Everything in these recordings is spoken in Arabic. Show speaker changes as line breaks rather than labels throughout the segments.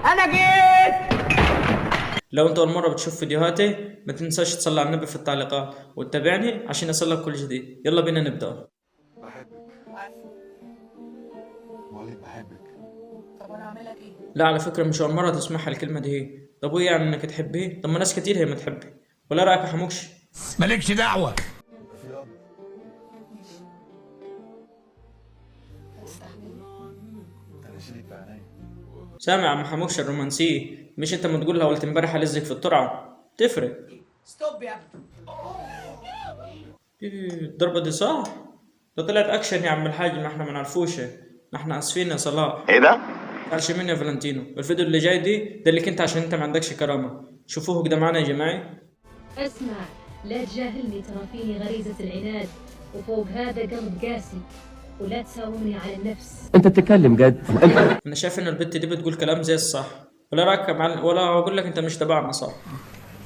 انا جيت.
لو انت اول مره بتشوف فيديوهاتي ما تنساش تصلي على النبي في التعليقات وتتابعني عشان يصلك كل جديد. يلا بينا نبدا.
بحبك. بقولك بحبك.
طب وانا اعمل لك ايه؟
لا على فكره مش اول مره تسمعها الكلمه دي هي. طب وايه يعني انك تحبيه؟ طب ما ناس كتير هي ما تحبي. ولا رايك يا حموكش؟
مالكش دعوة.
في الأرض. أنا شريك في عينيا.
سامع يا عم حموكش الرومانسيه؟ مش انت ما تقول لها قلت امبارح هلزك في الترعه؟ تفرق.
ستوب يا ابني.
الضربه دي صح؟ ده طلعت اكشن يا عم الحاج، ما احنا ما نعرفوش. ما احنا اسفين يا صلاح.
ايه ده؟
تعرفش مين يا فالنتينو؟ الفيديو اللي جاي ده اللي كنت عشان انت ما عندكش كرامه. شوفوه كده معانا يا جماعه.
اسمع، لا تجاهلني، ترى فيني غريزة العناد، وفوق هذا قلب قاسي، ولا تساومني على النفس.
انت بتتكلم جد؟
انا شايف ان البت دي بتقول كلام زي الصح. ولا رايك يا معلم؟ ولا اقول لك انت مش تبعنا صح؟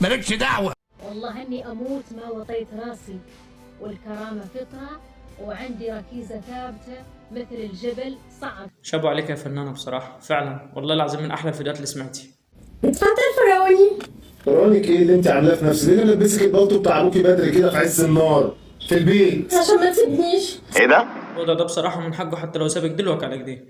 مالكش دعوة.
والله اني اموت ما وطيت راسي، والكرامة فطرة، وعندي ركيزة ثابتة مثل الجبل صعب.
شابو عليك يا فنانه بصراحه، فعلا والله العظيم من احلى الفيديوهات اللي سمعتي.
اتفضل فرعوني.
فرعونك ايه اللي انت عاملاه في نفسك؟ ليه لبسك البلطو بتاع ابوكي بدري كده في عز النار في البيت؟
عشان ما تسيبنيش.
ايه ده؟
وده بصراحه من حقه حتى لو سابك دلوقتي على كده.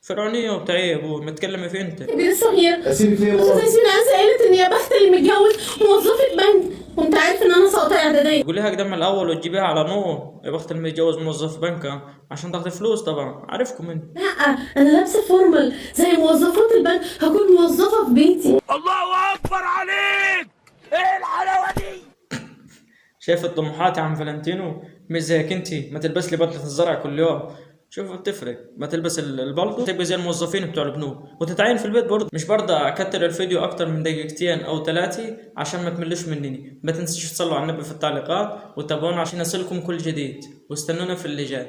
فرعونيه وبتاع ايه يا ابوي؟ ما تتكلمي في انت.
كبير صغير.
اسيبك ليه يا
استاذ
ماما؟
ناس قالت ان يا بخت اللي متجوز موظفة بنك، وانت عارف ان انا ساقطة اعدادية.
قوليها كده من الاول وتجيبيها على نور. يا بخت اللي متجوز موظف بنك عشان تاخدي فلوس طبعا، عارفكم انت.
لا، انا لابسة فورمال زي موظفات البنك، هكون موظفة في بيتي.
الله أكبر عليك. إيه الحلاوة دي؟
شايف الطموحات يا عم فالنتينو؟ مش زيك انت ما تلبس لي بدله الزرع كل يوم. شوف بتفرق، ما تلبس البلطو تبقى زي الموظفين بتوع البنوك وتتعين في البيت برضه. مش برضه اكتر الفيديو اكتر من دقيقتين او 3 عشان ما تملوش مني. ما تنسوش تصلوا على النبي في التعليقات وتابعونا عشان يصلكم كل جديد، واستنونا في اللي جاي.